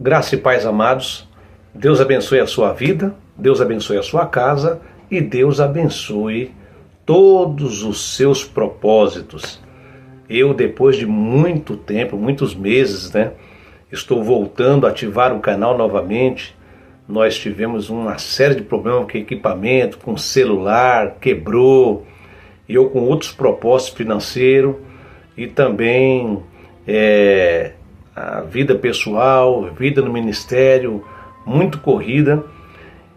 Graça e paz, amados. Deus abençoe a sua vida, Deus abençoe a sua casa e Deus abençoe todos os seus propósitos. Eu, depois de muito tempo, muitos meses, estou voltando a ativar o canal novamente. Nós tivemos uma série de problemas com equipamento, com celular, quebrou, e eu com outros propósitos financeiros e também a vida pessoal, vida no ministério, muito corrida.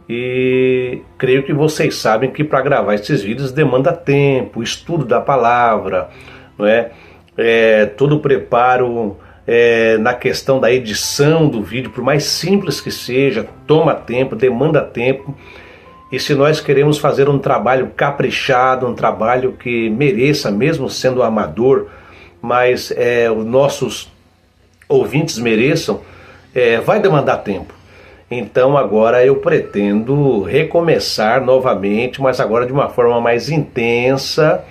E creio que vocês sabem que para gravar esses vídeos demanda tempo, estudo da palavra, não é? Todo o preparo na questão da edição do vídeo, por mais simples que seja, toma tempo, demanda tempo. E se nós queremos fazer um trabalho caprichado, um trabalho que mereça, mesmo sendo amador, mas os nossos ouvintes mereçam, vai demandar tempo. Então agora eu pretendo recomeçar novamente, mas agora de uma forma mais intensa,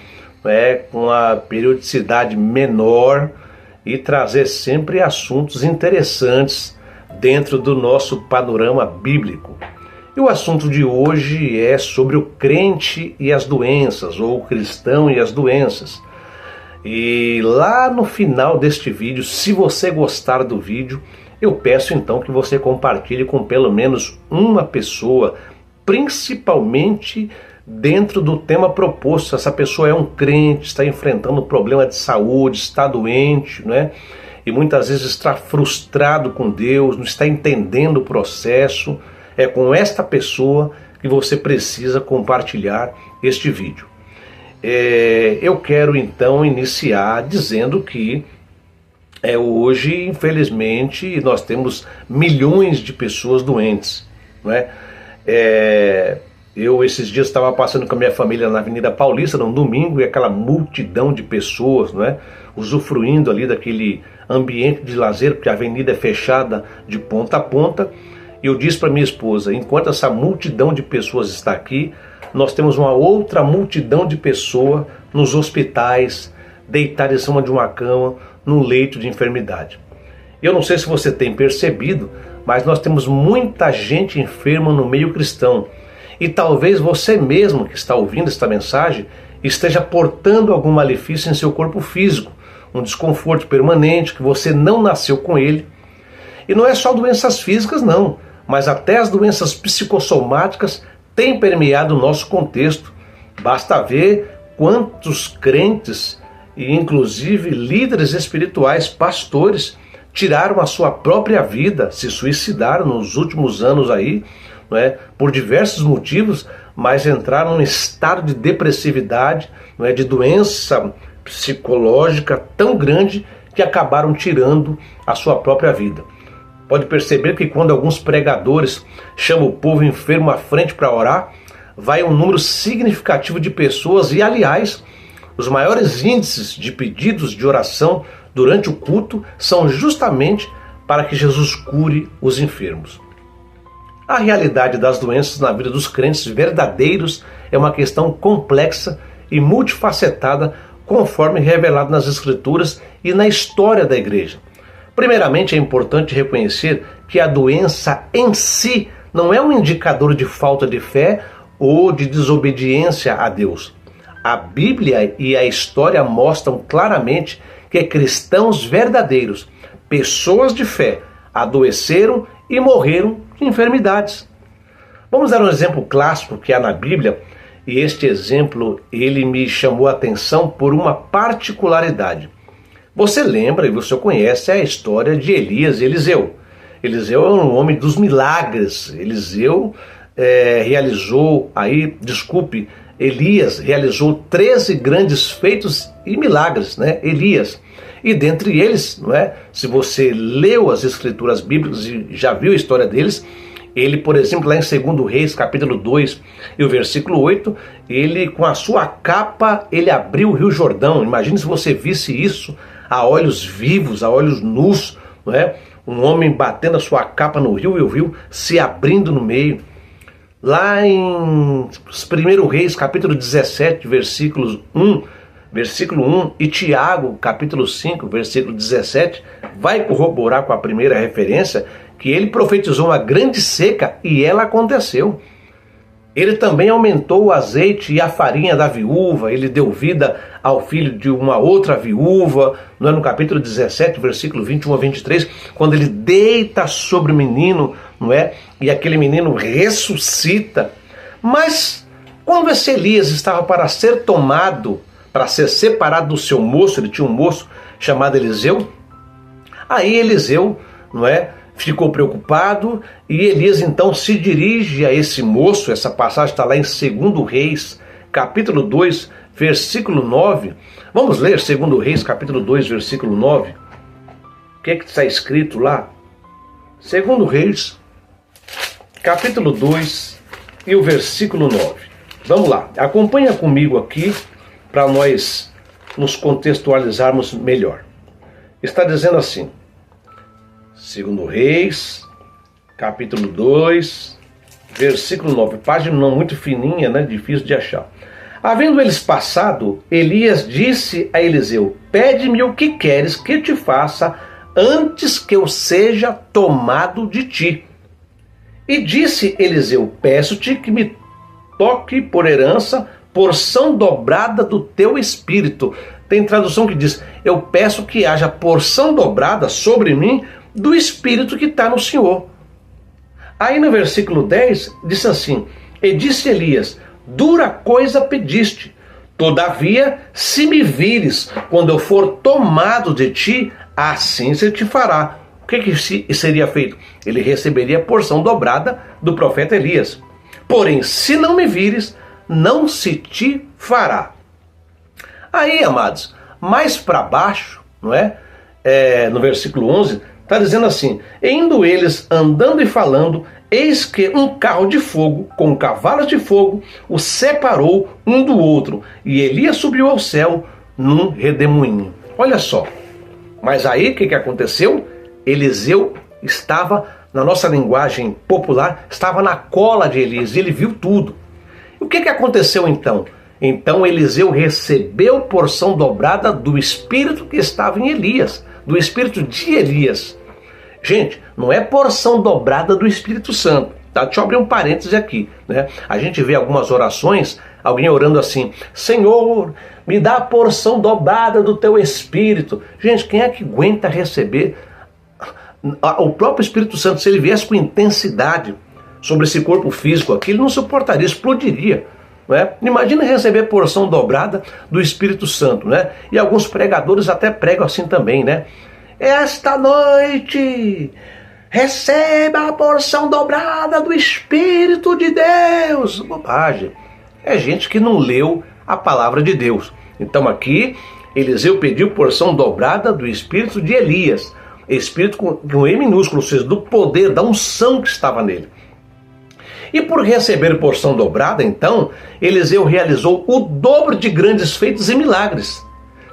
com a periodicidade menor, e trazer sempre assuntos interessantes dentro do nosso panorama bíblico. E o assunto de hoje é sobre o crente e as doenças, ou o cristão e as doenças. E lá no final deste vídeo, se você gostar do vídeo, eu peço então que você compartilhe com pelo menos uma pessoa, principalmente dentro do tema proposto. Essa pessoa é um crente, está enfrentando um problema de saúde, está doente, e muitas vezes está frustrado com Deus, não está entendendo o processo. É com esta pessoa que você precisa compartilhar este vídeo. Eu quero então iniciar dizendo que hoje, infelizmente, nós temos milhões de pessoas doentes. Eu esses dias estava passando com a minha família na Avenida Paulista, num domingo, e aquela multidão de pessoas, usufruindo ali daquele ambiente de lazer, porque a avenida é fechada de ponta a ponta. E eu disse para minha esposa, enquanto essa multidão de pessoas está aqui, nós temos uma outra multidão de pessoas nos hospitais, deitadas em cima de uma cama, num leito de enfermidade. Eu não sei se você tem percebido, mas nós temos muita gente enferma no meio cristão. E talvez você mesmo que está ouvindo esta mensagem esteja portando algum malefício em seu corpo físico, um desconforto permanente que você não nasceu com ele. E não é só doenças físicas não, mas até as doenças psicossomáticas têm permeado o nosso contexto. Basta ver quantos crentes e inclusive líderes espirituais, pastores, tiraram a sua própria vida, se suicidaram nos últimos anos aí, por diversos motivos, mas entraram num estado de depressividade, de doença psicológica tão grande que acabaram tirando a sua própria vida. Pode perceber que quando alguns pregadores chamam o povo enfermo à frente para orar, vai um número significativo de pessoas e, aliás, os maiores índices de pedidos de oração durante o culto são justamente para que Jesus cure os enfermos. A realidade das doenças na vida dos crentes verdadeiros é uma questão complexa e multifacetada, conforme revelado nas Escrituras e na história da igreja. Primeiramente, é importante reconhecer que a doença em si não é um indicador de falta de fé ou de desobediência a Deus. A Bíblia e a história mostram claramente que cristãos verdadeiros, pessoas de fé, adoeceram e morreram de enfermidades. Vamos dar um exemplo clássico que há na Bíblia, e este exemplo ele me chamou a atenção por uma particularidade. Você lembra e você conhece a história de Elias e Eliseu. Eliseu é um homem dos milagres. Elias realizou 13 grandes feitos e milagres, Elias. E dentre eles, se você leu as escrituras bíblicas e já viu a história deles, ele, por exemplo, lá em 2 Reis, capítulo 2 e o versículo 8, ele com a sua capa, ele abriu o rio Jordão. Imagine se você visse isso a olhos vivos, a olhos nus, um homem batendo a sua capa no rio e o rio se abrindo no meio. Lá em 1 Reis, capítulo 17, versículo 1, e Tiago, capítulo 5, versículo 17, vai corroborar com a primeira referência que ele profetizou uma grande seca e ela aconteceu. Ele também aumentou o azeite e a farinha da viúva, ele deu vida ao filho de uma outra viúva, não é? No capítulo 17, versículo 21 a 23, quando ele deita sobre o menino, não é? E aquele menino ressuscita. Mas quando esse Elias estava para ser tomado, para ser separado do seu moço, ele tinha um moço chamado Eliseu, aí Eliseu, não é? Ficou preocupado e Elias então se dirige a esse moço. Essa passagem está lá em 2 Reis, capítulo 2, versículo 9. Vamos ler 2 Reis, capítulo 2, versículo 9. O que é que está escrito lá? 2 Reis, capítulo 2 e o versículo 9. Vamos lá, acompanha comigo aqui para nós nos contextualizarmos melhor. Está dizendo assim, 2 Reis, capítulo 2, versículo 9. Página não muito fininha, né? Difícil de achar. Havendo eles passado, Elias disse a Eliseu: pede-me o que queres que te faça antes que eu seja tomado de ti. E disse Eliseu: peço-te que me toque por herança porção dobrada do teu espírito. Tem tradução que diz: eu peço que haja porção dobrada sobre mim do espírito que está no Senhor. Aí no versículo 10 diz assim: e disse Elias: dura coisa pediste, todavia se me vires quando eu for tomado de ti, assim se te fará. O que seria feito? Ele receberia a porção dobrada do profeta Elias. Porém, se não me vires, não se te fará. Aí, amados, mais para baixo, não é? No versículo 11, está dizendo assim: indo eles andando e falando, eis que um carro de fogo, com cavalos de fogo, os separou um do outro, e Elias subiu ao céu num redemoinho. Olha só, mas aí o que aconteceu? Eliseu estava, na nossa linguagem popular, estava na cola de Elias, ele viu tudo. O que aconteceu então? Então Eliseu recebeu porção dobrada do espírito que estava em Elias, do espírito de Elias. Gente, não é porção dobrada do Espírito Santo, tá? Deixa eu abrir um parêntese aqui, né? A gente vê algumas orações, alguém orando assim: Senhor, me dá a porção dobrada do teu Espírito. Gente, quem é que aguenta receber o próprio Espírito Santo? Se ele viesse com intensidade sobre esse corpo físico aqui, ele não suportaria, explodiria. Né? Imagina receber porção dobrada do Espírito Santo, né? E alguns pregadores até pregam assim também, né? Esta noite receba a porção dobrada do Espírito de Deus. Bobagem. É gente que não leu a palavra de Deus. Então aqui Eliseu pediu porção dobrada do Espírito de Elias. Espírito com E minúsculo, ou seja, do poder, da unção que estava nele. E por receber porção dobrada, então, Eliseu realizou o dobro de grandes feitos e milagres.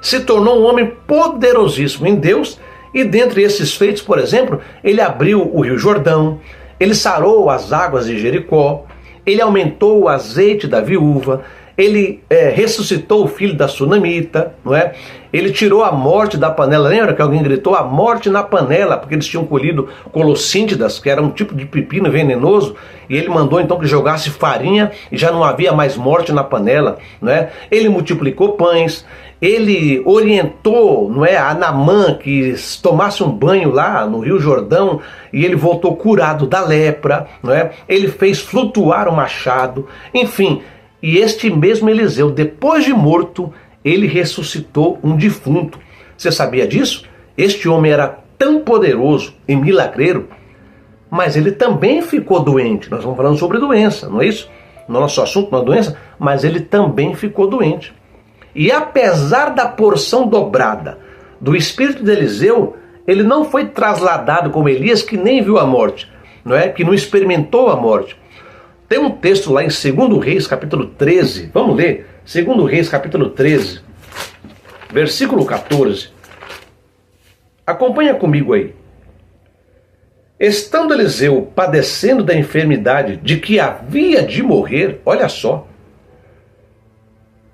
Se tornou um homem poderosíssimo em Deus. E dentre esses feitos, por exemplo, ele abriu o Rio Jordão, ele sarou as águas de Jericó, ele aumentou o azeite da viúva, ele ressuscitou o filho da sunamita, não é? Ele tirou a morte da panela. Lembra que alguém gritou a morte na panela, porque eles tinham colhido colossíndidas, que era um tipo de pepino venenoso, e ele mandou então que jogasse farinha e já não havia mais morte na panela, não é? Ele multiplicou pães, ele orientou, não é, a Naamã que tomasse um banho lá no Rio Jordão e ele voltou curado da lepra, não é? Ele fez flutuar o machado, enfim. E este mesmo Eliseu, depois de morto, ele ressuscitou um defunto. Você sabia disso? Este homem era tão poderoso e milagreiro, mas ele também ficou doente. Nós vamos falando sobre doença, não é isso? No nosso assunto, não é doença, mas ele também ficou doente. E apesar da porção dobrada do espírito de Eliseu, ele não foi trasladado como Elias, que nem viu a morte, não é? Que não experimentou a morte. Tem um texto lá em 2 Reis, capítulo 13. Vamos ler. 2 Reis, capítulo 13, versículo 14. Acompanha comigo aí. Estando Eliseu padecendo da enfermidade de que havia de morrer, olha só,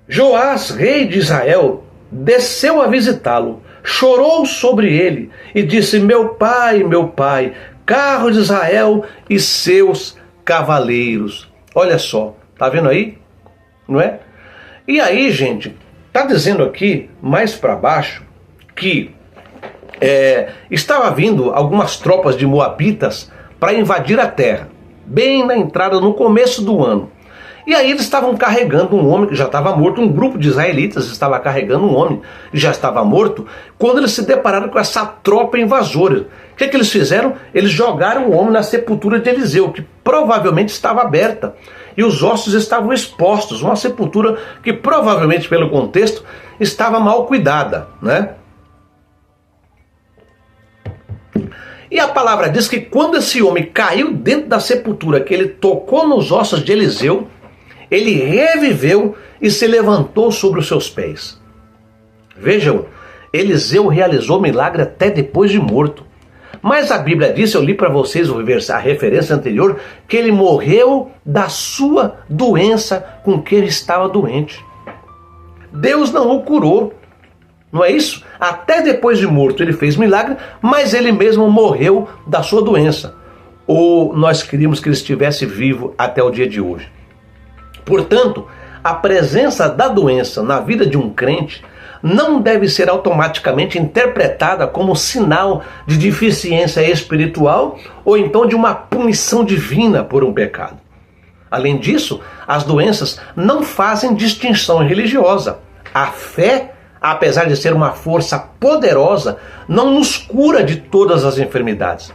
Joás, rei de Israel, desceu a visitá-lo, chorou sobre ele e disse: meu pai, carro de Israel e seus cavaleiros. Olha só, tá vendo aí? Não é? E aí, gente, tá dizendo aqui, mais para baixo, que estava vindo algumas tropas de moabitas para invadir a terra, bem na entrada, no começo do ano. E aí eles estavam carregando um homem que já estava morto, um grupo de israelitas estava carregando um homem que já estava morto, quando eles se depararam com essa tropa invasora. O que eles fizeram? Eles jogaram o homem na sepultura de Eliseu, que provavelmente estava aberta, e os ossos estavam expostos, uma sepultura que provavelmente, pelo contexto, estava mal cuidada, né? E a palavra diz que quando esse homem caiu dentro da sepultura, que ele tocou nos ossos de Eliseu, ele reviveu e se levantou sobre os seus pés. Vejam, Eliseu realizou milagre até depois de morto. Mas a Bíblia diz, eu li para vocês a referência anterior, que ele morreu da sua doença com que ele estava doente. Deus não o curou. Não é isso? Até depois de morto ele fez milagre, mas ele mesmo morreu da sua doença. Ou nós queríamos que ele estivesse vivo até o dia de hoje. Portanto, a presença da doença na vida de um crente não deve ser automaticamente interpretada como sinal de deficiência espiritual ou então de uma punição divina por um pecado. Além disso, as doenças não fazem distinção religiosa. A fé, apesar de ser uma força poderosa, não nos cura de todas as enfermidades.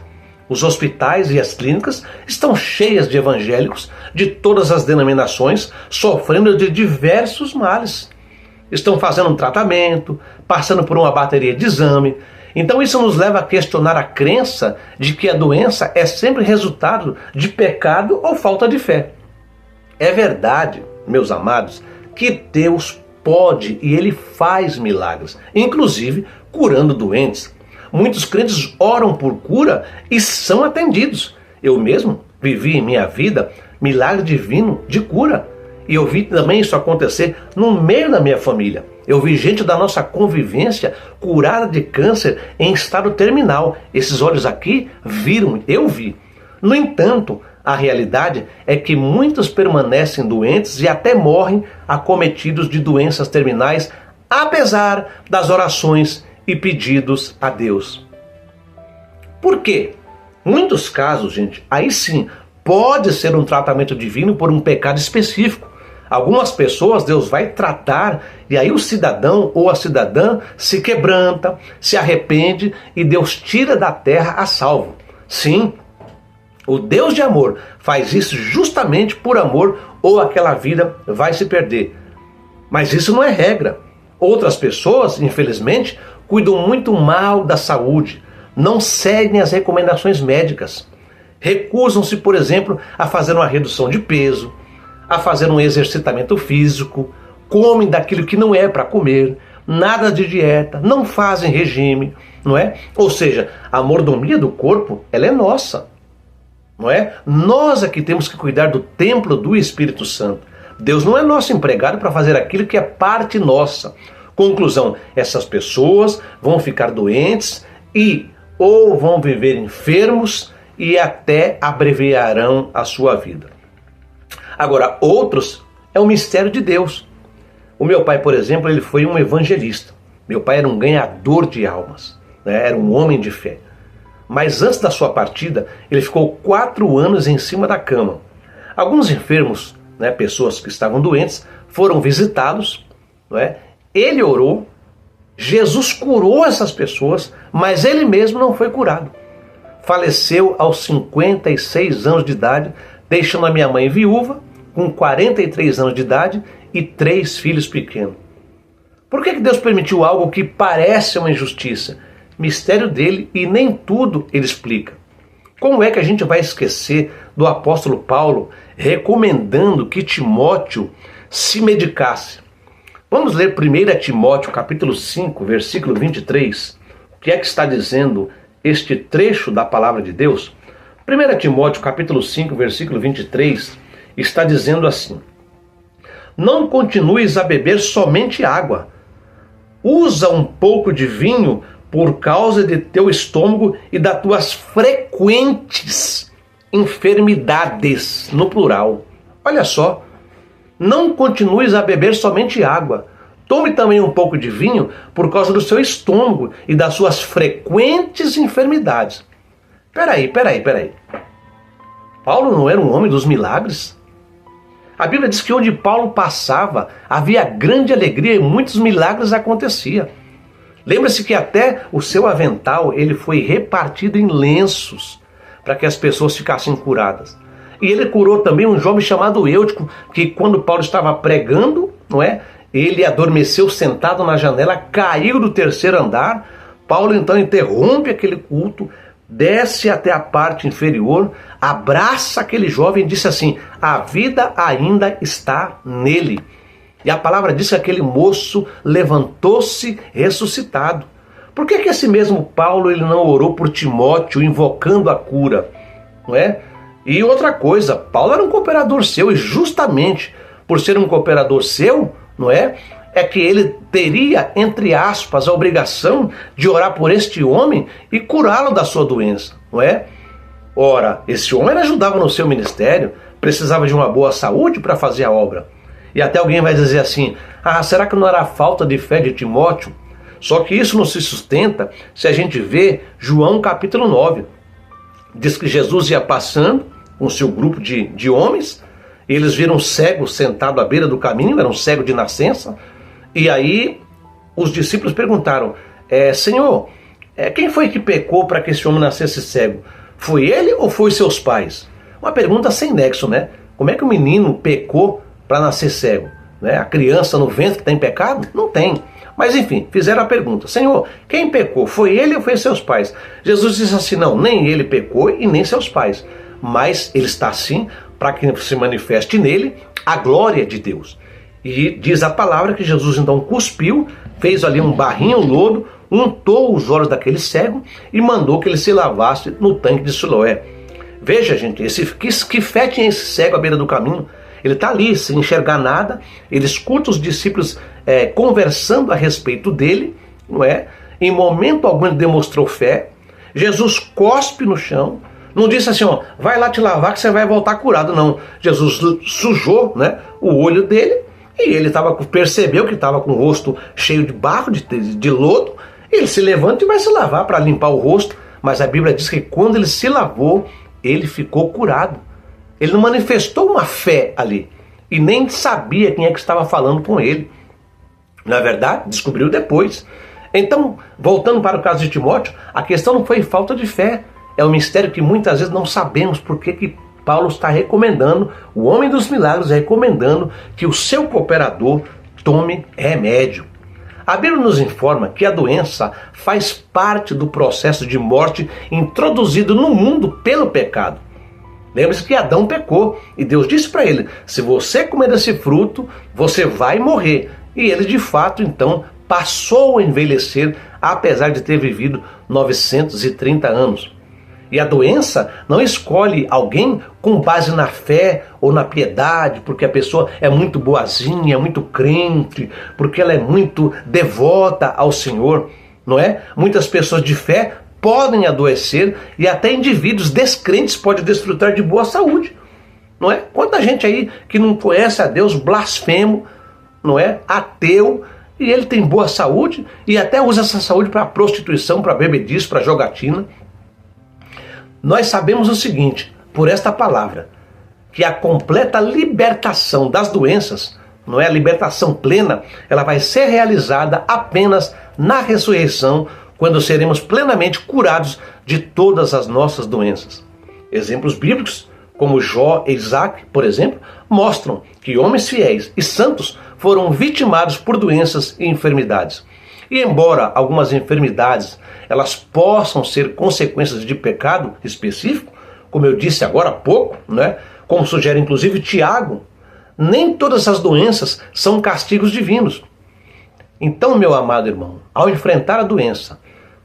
Os hospitais e as clínicas estão cheias de evangélicos de todas as denominações, sofrendo de diversos males. Estão fazendo um tratamento, passando por uma bateria de exame. Então isso nos leva a questionar a crença de que a doença é sempre resultado de pecado ou falta de fé. É verdade, meus amados, que Deus pode e Ele faz milagres, inclusive curando doentes. Muitos crentes oram por cura e são atendidos. Eu mesmo vivi em minha vida milagre divino de cura. E eu vi também isso acontecer no meio da minha família. Eu vi gente da nossa convivência curada de câncer em estado terminal. Esses olhos aqui viram, eu vi. No entanto, a realidade é que muitos permanecem doentes e até morrem acometidos de doenças terminais, apesar das orações e pedidos a Deus. Por quê? Muitos casos, gente, aí sim, pode ser um tratamento divino por um pecado específico. Algumas pessoas Deus vai tratar e aí o cidadão ou a cidadã se quebranta, se arrepende e Deus tira da terra a salvo. Sim, o Deus de amor faz isso justamente por amor ou aquela vida vai se perder. Mas isso não é regra. Outras pessoas, infelizmente, cuidam muito mal da saúde, não seguem as recomendações médicas. Recusam-se, por exemplo, a fazer uma redução de peso, a fazer um exercitamento físico, comem daquilo que não é para comer, nada de dieta, não fazem regime, não é? Ou seja, a mordomia do corpo, ela é nossa, não é? Nós é que temos que cuidar do templo do Espírito Santo. Deus não é nosso empregado para fazer aquilo que é parte nossa. Conclusão, essas pessoas vão ficar doentes e ou vão viver enfermos e até abreviarão a sua vida. Agora, outros é o mistério de Deus. O meu pai, por exemplo, ele foi um evangelista. Meu pai era um ganhador de almas, né? Era um homem de fé. Mas antes da sua partida, ele ficou 4 anos em cima da cama. Alguns enfermos, né, pessoas que estavam doentes, foram visitados, não é? Ele orou, Jesus curou essas pessoas, mas ele mesmo não foi curado. Faleceu aos 56 anos de idade, deixando a minha mãe viúva, com 43 anos de idade e 3 filhos pequenos. Por que Deus permitiu algo que parece uma injustiça? Mistério dele e nem tudo ele explica. Como é que a gente vai esquecer do apóstolo Paulo recomendando que Timóteo se medicasse? Vamos ler 1 Timóteo capítulo 5, versículo 23. O que é que está dizendo este trecho da palavra de Deus? 1 Timóteo capítulo 5, versículo 23 está dizendo assim: não continues a beber somente água. Usa um pouco de vinho por causa de teu estômago e das tuas frequentes enfermidades, no plural. Olha só, não continues a beber somente água. Tome também um pouco de vinho por causa do seu estômago e das suas frequentes enfermidades. Peraí. Paulo não era um homem dos milagres? A Bíblia diz que onde Paulo passava, havia grande alegria e muitos milagres aconteciam. Lembra-se que até o seu avental ele foi repartido em lenços para que as pessoas ficassem curadas. E ele curou também um jovem chamado Eutico, que quando Paulo estava pregando, não é? Ele adormeceu sentado na janela, caiu do terceiro andar. Paulo então interrompe aquele culto, desce até a parte inferior, abraça aquele jovem e disse assim: a vida ainda está nele. E a palavra diz que aquele moço levantou-se ressuscitado. Por que esse mesmo Paulo ele não orou por Timóteo invocando a cura? Não é? E outra coisa, Paulo era um cooperador seu e justamente por ser um cooperador seu, não é? É que ele teria, entre aspas, a obrigação de orar por este homem e curá-lo da sua doença, não é? Ora, esse homem ajudava no seu ministério, precisava de uma boa saúde para fazer a obra. E até alguém vai dizer assim: ah, será que não era a falta de fé de Timóteo? Só que isso não se sustenta se a gente vê João capítulo 9. Diz que Jesus ia passando com seu grupo de homens, e eles viram um cego sentado à beira do caminho, era um cego de nascença, e aí os discípulos perguntaram: Senhor, quem foi que pecou para que esse homem nascesse cego? Foi ele ou foi seus pais? Uma pergunta sem nexo, né? Como é que o menino pecou para nascer cego? Né? A criança no ventre tem pecado? Não tem. Mas enfim, fizeram a pergunta: Senhor, quem pecou? Foi ele ou foi seus pais? Jesus disse assim: não, nem ele pecou e nem seus pais, mas ele está assim para que se manifeste nele a glória de Deus. E diz a palavra que Jesus então cuspiu, fez ali um barrinho, um lodo, untou os olhos daquele cego e mandou que ele se lavasse no tanque de Siloé. Veja, gente, que fé tinha esse cego à beira do caminho? Ele está ali sem enxergar nada, ele escuta os discípulos conversando a respeito dele, não é? Em momento algum ele demonstrou fé. Jesus cospe no chão, não disse assim: ó, vai lá te lavar que você vai voltar curado, não. Jesus sujou, né, o olho dele, e ele percebeu que estava com o rosto cheio de barro, de lodo. Ele se levanta e vai se lavar para limpar o rosto, mas a Bíblia diz que quando ele se lavou, ele ficou curado. Ele não manifestou uma fé ali, e nem sabia quem é que estava falando com ele. Na verdade, descobriu depois. Então, voltando para o caso de Timóteo, a questão não foi falta de fé. É um mistério que muitas vezes não sabemos por que Paulo está recomendando, o homem dos milagres recomendando que o seu cooperador tome remédio. A Bíblia nos informa que a doença faz parte do processo de morte introduzido no mundo pelo pecado. Lembre-se que Adão pecou e Deus disse para ele: se você comer desse fruto, você vai morrer. E ele de fato então passou a envelhecer, apesar de ter vivido 930 anos. E a doença não escolhe alguém com base na fé ou na piedade, porque a pessoa é muito boazinha, é muito crente, porque ela é muito devota ao Senhor, não é? Muitas pessoas de fé podem adoecer e até indivíduos descrentes podem desfrutar de boa saúde, não é? Quanta gente aí que não conhece a Deus, blasfemo, não é? Ateu, e ele tem boa saúde e até usa essa saúde para prostituição, para bebedice, para jogatina. Nós sabemos o seguinte, por esta palavra, que a completa libertação das doenças, não é, a libertação plena, ela vai ser realizada apenas na ressurreição, quando seremos plenamente curados de todas as nossas doenças. Exemplos bíblicos, como Jó e Isaac, por exemplo, mostram que homens fiéis e santos foram vitimados por doenças e enfermidades. E embora algumas enfermidades elas possam ser consequências de pecado específico, como eu disse agora há pouco, né? Como sugere inclusive Tiago, nem todas as doenças são castigos divinos. Então, meu amado irmão, ao enfrentar a doença,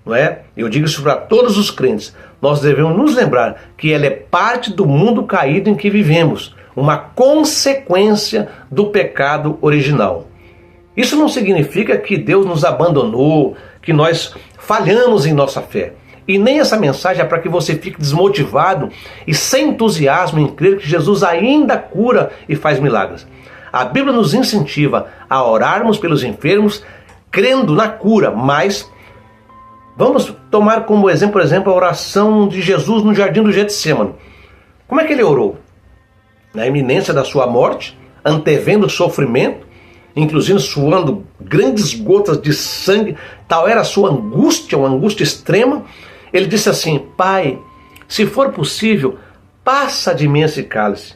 não é? Eu digo isso para todos os crentes, nós devemos nos lembrar que ela é parte do mundo caído em que vivemos, uma consequência do pecado original. Isso não significa que Deus nos abandonou, que nós falhamos em nossa fé. E nem essa mensagem é para que você fique desmotivado e sem entusiasmo em crer que Jesus ainda cura e faz milagres. A Bíblia nos incentiva a orarmos pelos enfermos, crendo na cura, mas vamos tomar como exemplo, por exemplo, a oração de Jesus no jardim do Getsêmani. Como é que ele orou? Na iminência da sua morte, antevendo o sofrimento, inclusive suando grandes gotas de sangue, tal era a sua angústia, uma angústia extrema. Ele disse assim: Pai, se for possível, passa de mim esse cálice,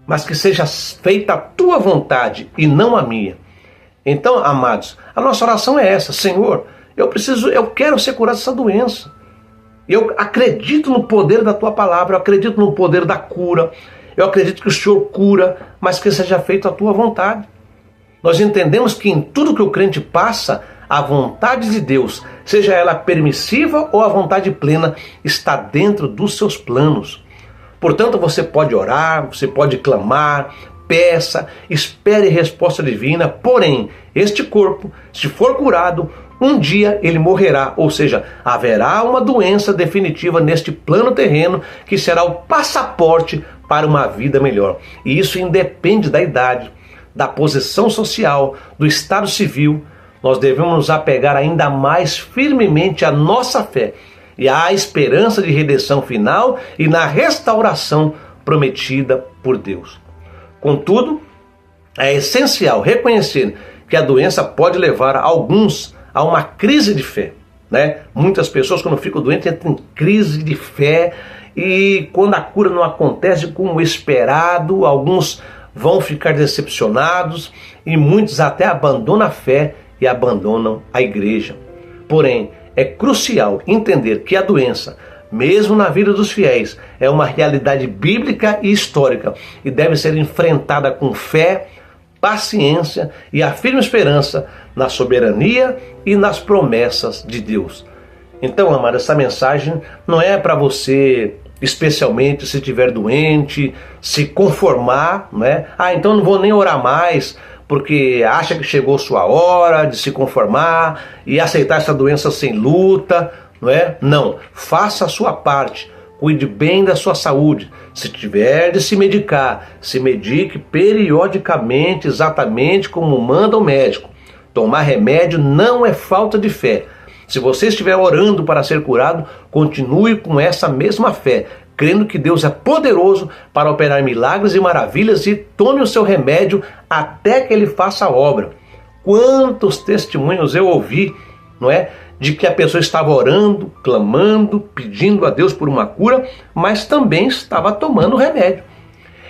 mas que seja feita a tua vontade e não a minha. Então, amados, a nossa oração é essa: Senhor, eu quero ser curado dessa doença. Eu acredito no poder da tua palavra, eu acredito no poder da cura, eu acredito que o Senhor cura, mas que seja feita a tua vontade. Nós entendemos que em tudo que o crente passa, a vontade de Deus, seja ela permissiva ou a vontade plena, está dentro dos seus planos. Portanto, você pode orar, você pode clamar, peça, espere resposta divina, porém, este corpo, se for curado, um dia ele morrerá, ou seja, haverá uma doença definitiva neste plano terreno que será o passaporte para uma vida melhor. E isso independe da idade, da posição social, do estado civil. Nós devemos nos apegar ainda mais firmemente à nossa fé e à esperança de redenção final e na restauração prometida por Deus. Contudo, é essencial reconhecer que a doença pode levar alguns a uma crise de fé, né? Muitas pessoas, quando ficam doentes, entram em crise de fé, e quando a cura não acontece como esperado, alguns vão ficar decepcionados e muitos até abandonam a fé e abandonam a igreja. Porém, é crucial entender que a doença, mesmo na vida dos fiéis, é uma realidade bíblica e histórica e deve ser enfrentada com fé, paciência e a firme esperança na soberania e nas promessas de Deus. Então, amado, essa mensagem não é para você, especialmente se estiver doente, se conformar, né? Então não vou nem orar mais, porque acha que chegou sua hora de se conformar e aceitar essa doença sem luta, não é? Não, faça a sua parte, cuide bem da sua saúde. Se tiver de se medicar, se medique periodicamente, exatamente como manda o médico. Tomar remédio não é falta de fé. Se você estiver orando para ser curado, continue com essa mesma fé, crendo que Deus é poderoso para operar milagres e maravilhas, e tome o seu remédio até que Ele faça a obra. Quantos testemunhos eu ouvi, não é? De que a pessoa estava orando, clamando, pedindo a Deus por uma cura, mas também estava tomando remédio.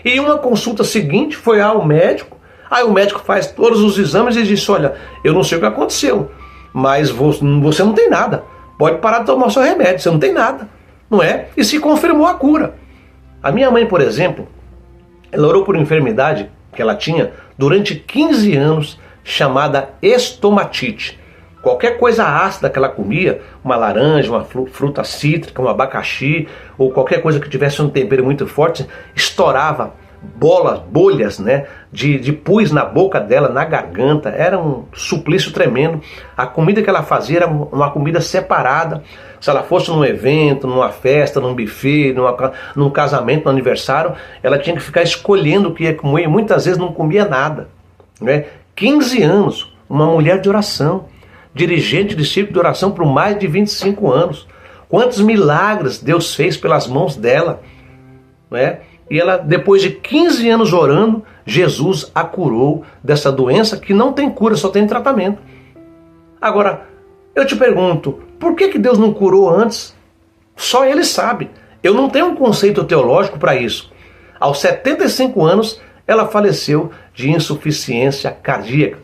E uma consulta seguinte foi ao médico. Aí o médico faz todos os exames e diz: olha, eu não sei o que aconteceu, mas você não tem nada. Pode parar de tomar o seu remédio, você não tem nada, não é? E se confirmou a cura. A minha mãe, por exemplo, ela orou por uma enfermidade que ela tinha durante 15 anos, chamada estomatite. Qualquer coisa ácida que ela comia, uma laranja, uma fruta cítrica, um abacaxi, ou qualquer coisa que tivesse um tempero muito forte, estourava bolhas, né, de pus na boca dela, na garganta. Era um suplício tremendo. A comida que ela fazia era uma comida separada. Se ela fosse num evento, numa festa, num buffet, num casamento, num aniversário, ela tinha que ficar escolhendo o que ia comer, e muitas vezes não comia nada, né? 15 anos, uma mulher de oração, dirigente de círculo de oração por mais de 25 anos. Quantos milagres Deus fez pelas mãos dela, né? E ela, depois de 15 anos orando, Jesus a curou dessa doença que não tem cura, só tem tratamento. Agora, eu te pergunto, por que Deus não curou antes? Só Ele sabe. Eu não tenho um conceito teológico para isso. Aos 75 anos, ela faleceu de insuficiência cardíaca.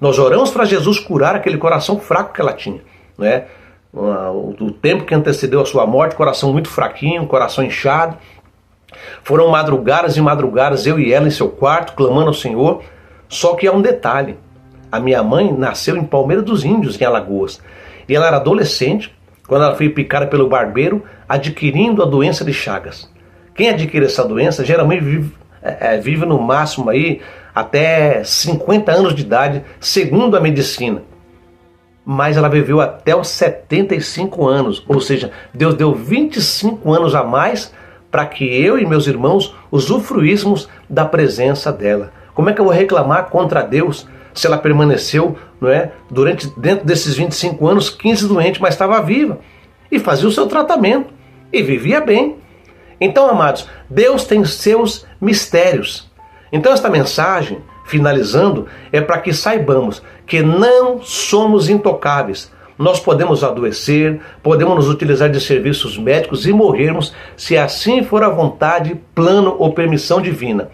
Nós oramos para Jesus curar aquele coração fraco que ela tinha, né? O tempo que antecedeu a sua morte, coração muito fraquinho, coração inchado. Foram madrugadas e madrugadas, eu e ela em seu quarto, clamando ao Senhor. Só que há um detalhe: a minha mãe nasceu em Palmeira dos Índios, em Alagoas, e ela era adolescente quando ela foi picada pelo barbeiro, adquirindo a doença de Chagas. Quem adquire essa doença geralmente vive no máximo aí até 50 anos de idade, segundo a medicina. mas ela viveu até os 75 anos, ou seja, Deus deu 25 anos a mais para que eu e meus irmãos usufruíssemos da presença dela. Como é que eu vou reclamar contra Deus se ela permaneceu, não é, dentro desses 25 anos, 15 doente, mas estava viva e fazia o seu tratamento e vivia bem? Então, amados, Deus tem seus mistérios. Então esta mensagem, finalizando, é para que saibamos que não somos intocáveis. Nós podemos adoecer, podemos nos utilizar de serviços médicos e morrermos, se assim for a vontade, plano ou permissão divina.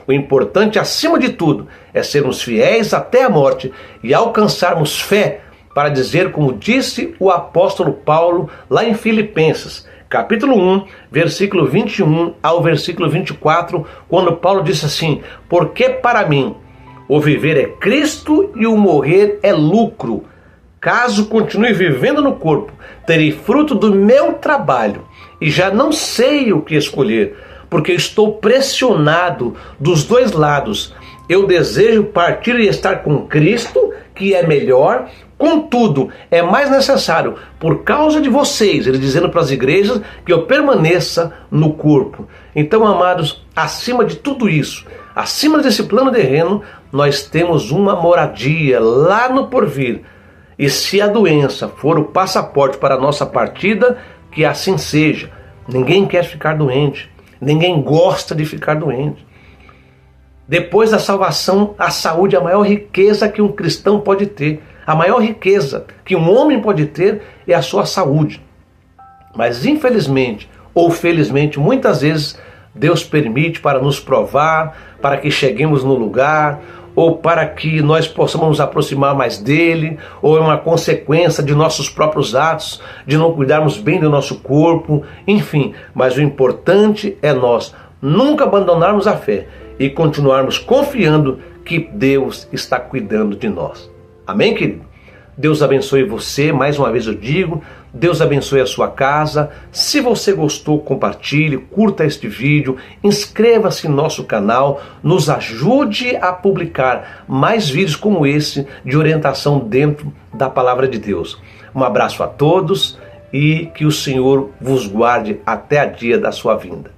O importante, acima de tudo, é sermos fiéis até a morte e alcançarmos fé para dizer, como disse o apóstolo Paulo lá em Filipenses, capítulo 1, versículo 21 ao versículo 24, quando Paulo disse assim: porque para mim o viver é Cristo e o morrer é lucro. Caso continue vivendo no corpo, terei fruto do meu trabalho e já não sei o que escolher, porque estou pressionado dos dois lados. Eu desejo partir e estar com Cristo, que é melhor. Contudo, é mais necessário, por causa de vocês, ele dizendo para as igrejas, que eu permaneça no corpo. Então, amados, acima de tudo isso, acima desse plano terreno, nós temos uma moradia lá no porvir. E se a doença for o passaporte para a nossa partida, que assim seja. Ninguém quer ficar doente. Ninguém gosta de ficar doente. Depois da salvação, a saúde é a maior riqueza que um cristão pode ter. A maior riqueza que um homem pode ter é a sua saúde. Mas infelizmente, ou felizmente, muitas vezes Deus permite para nos provar, para que cheguemos no lugar, ou para que nós possamos nos aproximar mais dele, ou é uma consequência de nossos próprios atos, de não cuidarmos bem do nosso corpo, enfim. Mas o importante é nós nunca abandonarmos a fé e continuarmos confiando que Deus está cuidando de nós. Amém, querido? Deus abençoe você, mais uma vez eu digo, Deus abençoe a sua casa. Se você gostou, compartilhe, curta este vídeo, inscreva-se no nosso canal, nos ajude a publicar mais vídeos como esse de orientação dentro da Palavra de Deus. Um abraço a todos e que o Senhor vos guarde até o dia da sua vinda.